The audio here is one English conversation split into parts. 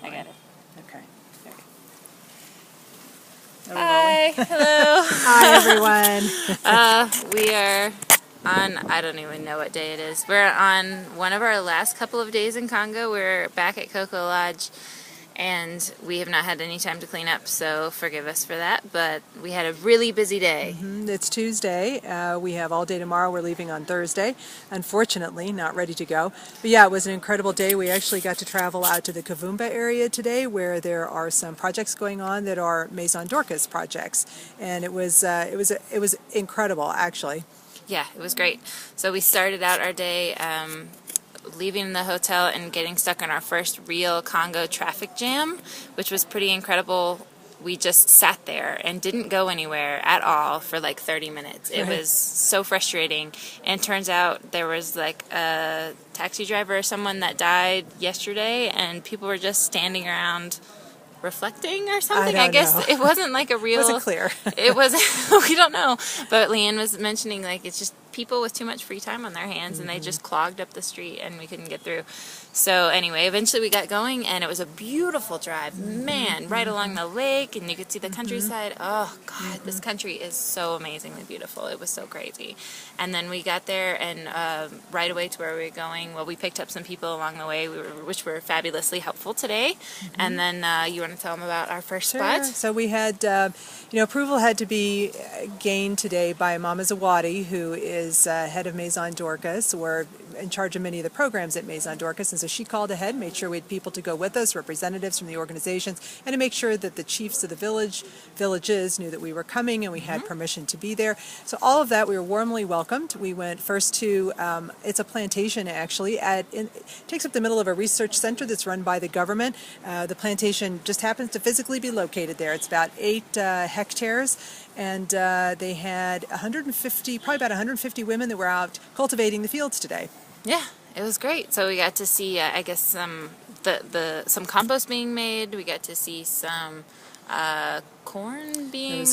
I got it. Okay. Hi. Hello. Hi, everyone. We are on, I don't even know what day it is. We're on one of our last couple of days in Congo. We're back at Coco Lodge, and we have not had any time to clean up, so forgive us for that. But we had a really busy day. It's Tuesday. We have all day tomorrow. We're leaving on Thursday. Unfortunately, not ready to go. But yeah, it was an incredible day. We actually got to travel out to the Kavumu area today, where there are some projects going on that are Maison Dorcas projects, and it was incredible, actually. Yeah, it was great. So we started out our day leaving the hotel and getting stuck in our first real Congo traffic jam, which was pretty incredible. We just sat there and didn't go anywhere at all for like 30 minutes. It was so frustrating. And it turns out there was like a taxi driver or someone that died yesterday, and people were just standing around reflecting or something. I guess it wasn't like a real... It wasn't clear. It was... We don't know. But Leanne was mentioning like it's just people with too much free time on their hands, and they just clogged up the street and we couldn't get through. So anyway, eventually we got going, and it was a beautiful drive. Man, right along the lake, and you could see the countryside. Oh, God, this country is so amazingly beautiful. It was so crazy. And then we got there, and right away to where we were going, well, we picked up some people along the way, which were fabulously helpful today. And then you want to tell them about our first spot? So we had, approval had to be gained today by Mama Zawadi, who is head of Maison Dorcas. We're in charge of many of the programs at Maison Dorcas, and so she called ahead, made sure we had people to go with us, representatives from the organizations, and to make sure that the chiefs of the villages knew that we were coming and we had permission to be there. So all of that, we were warmly welcomed. We went first to, it's a plantation actually, it takes up the middle of a research center that's run by the government. The plantation just happens to physically be located there. It's about 8 hectares, and they had probably about 150 women that were out cultivating the fields today. Yeah, it was great. So we got to see, I guess, some compost being made. We got to see some corn being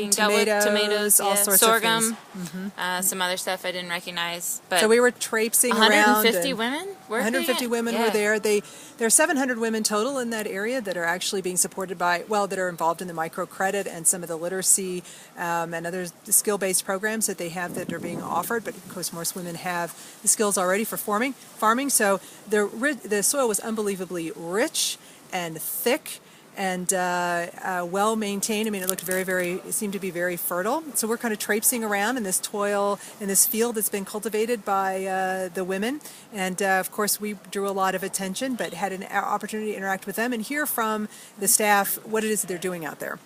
tomatoes, all sorts sorghum, of things. some other stuff I didn't recognize. But so we were traipsing 150 around. women? 150 women were there. There are 700 women total in that area that are actually being supported by, that are involved in the microcredit and some of the literacy and other skill-based programs that they have that are being offered. But of course, most women have the skills already for farming. So the soil was unbelievably rich and thick and well maintained. I mean, it seemed to be very fertile. So we're kind of traipsing around in this field that's been cultivated by the women. And of course, we drew a lot of attention, but had an opportunity to interact with them and hear from the staff what it is that they're doing out there.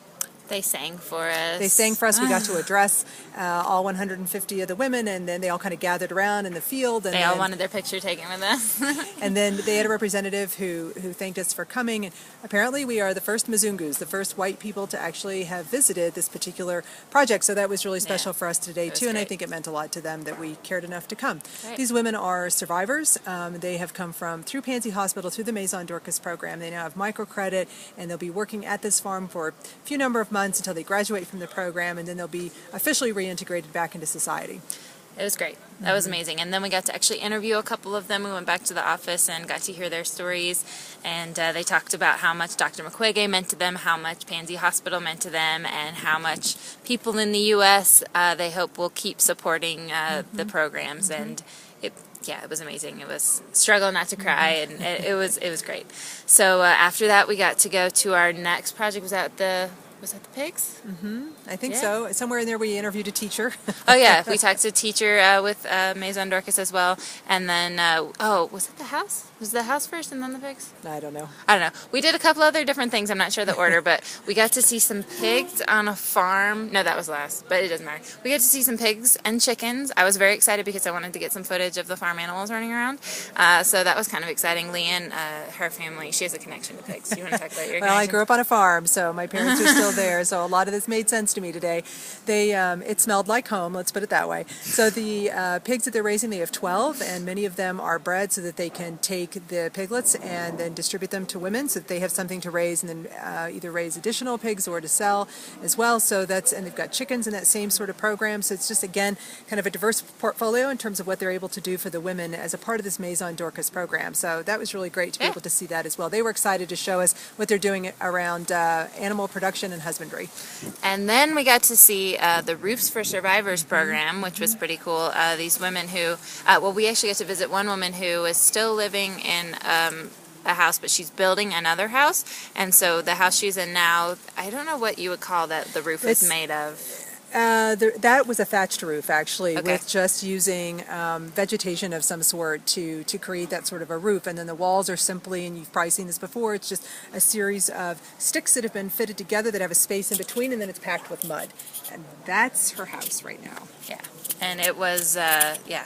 They sang for us. We got to address all 150 of the women, and then they all kind of gathered around in the field. And they all wanted their picture taken with us. And then they had a representative who thanked us for coming. And apparently we are the first Mzungus, the first white people to actually have visited this particular project. So that was really special for us today, too. And I think it meant a lot to them that we cared enough to come. Right. These women are survivors. They have come through Panzi Hospital, through the Maison Dorcas program. They now have microcredit, and they'll be working at this farm for a few number of months until they graduate from the program, and then they'll be officially reintegrated back into society. It was great. That was amazing. And then we got to actually interview a couple of them. We went back to the office and got to hear their stories, and they talked about how much Dr. Mukwege meant to them, how much Panzi Hospital meant to them, and how much people in the U.S. They hope will keep supporting the programs. And it was amazing. It was struggle not to cry, and it was great. So after that, we got to go to our next project. Was that the pigs? I think so. Somewhere in there we interviewed a teacher. Oh yeah, we talked to a teacher with Maison Dorcas as well. And then, was it the house? Was the house first and then the pigs? I don't know. We did a couple other different things. I'm not sure the order, but we got to see some pigs on a farm. No, that was last, but it doesn't matter. We got to see some pigs and chickens. I was very excited because I wanted to get some footage of the farm animals running around. So that was kind of exciting. Leanne, her family, she has a connection to pigs. Do you want to talk about your connection? Well, I grew up on a farm, so my parents are still still there. So a lot of this made sense to me today. It smelled like home, let's put it that way. So the pigs that they're raising, they have 12, and many of them are bred so that they can take the piglets and then distribute them to women so that they have something to raise and then either raise additional pigs or to sell as well. So and they've got chickens in that same sort of program. So it's just, again, kind of a diverse portfolio in terms of what they're able to do for the women as a part of this Maison Dorcas program. So that was really great to be able to see that as well. They were excited to show us what they're doing around animal production and husbandry. And then we got to see the Roofs for Survivors program, which was pretty cool. These women who, we actually got to visit one woman who is still living in a house, but she's building another house. And so the house she's in now, I don't know what you would call that the roof is made of. That was a thatched roof, actually, Okay. with just using vegetation of some sort to create that sort of a roof. And then the walls are simply, and you've probably seen this before, it's just a series of sticks that have been fitted together that have a space in between, and then it's packed with mud. And that's her house right now. Yeah. And it was,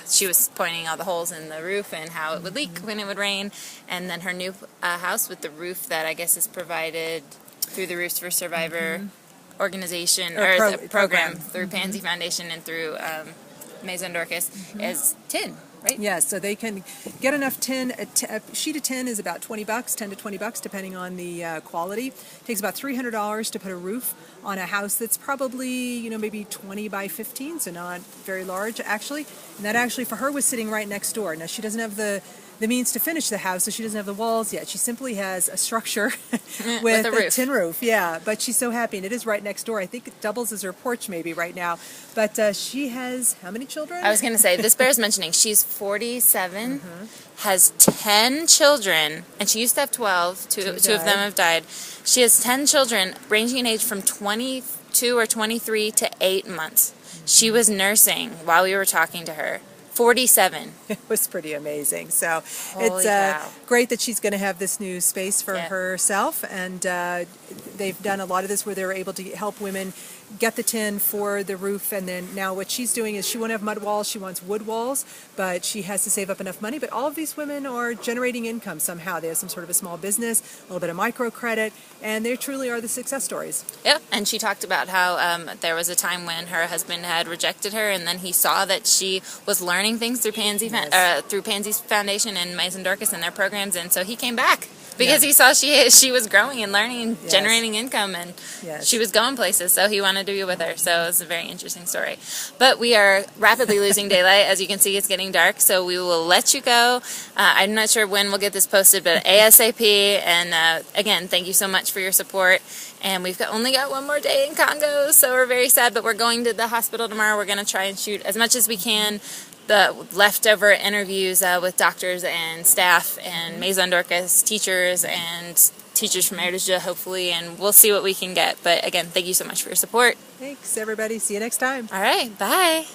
she was pointing out the holes in the roof and how it would leak when it would rain. And then her new house with the roof that I guess is provided through the Roofs for Survivor organization or program through Panzi Foundation and through Maison Dorcas is tin, right? Yeah, so they can get enough tin. A sheet of tin is about $20, $10 to $20, depending on the quality. It takes about $300 to put a roof on a house that's probably, maybe 20 by 15, so not very large, actually. And that actually, for her, was sitting right next door. Now, she doesn't have the means to finish the house, so she doesn't have the walls yet. She simply has a structure with a tin roof. Yeah, but she's so happy, and it is right next door. I think it doubles as her porch maybe right now. But she has how many children? I was going to say, this bears mentioning. She's 47, has 10 children, and she used to have 12. Two of them have died. She has 10 children ranging in age from 22 or 23 to 8 months. She was nursing while we were talking to her. 47. It was pretty amazing. So Holy it's cow. great that she's going to have this new space for herself, and they've done a lot of this where they're able to help women get the tin for the roof, and then now what she's doing is she won't have mud walls, she wants wood walls, but she has to save up enough money. But all of these women are generating income somehow. They have some sort of a small business, a little bit of microcredit, and they truly are the success stories. Yeah, and she talked about how there was a time when her husband had rejected her, and then he saw that she was learning things through through Panzi's Foundation and Maison Dorcas and their programs, and so he came back because he saw she was growing and learning and generating income, and she was going places, so he wanted to be with her. So it's a very interesting story. But we are rapidly losing daylight. As you can see, it's getting dark, so we will let you go. I'm not sure when we'll get this posted, but ASAP. And again, thank you so much for your support. And we've only got one more day in Congo, so we're very sad, but we're going to the hospital tomorrow. We're going to try and shoot as much as we can the leftover interviews with doctors and staff and Maison Dorcas teachers and teachers from Erdeja, hopefully, and we'll see what we can get. But again, thank you so much for your support. Thanks, everybody. See you next time. All right, bye.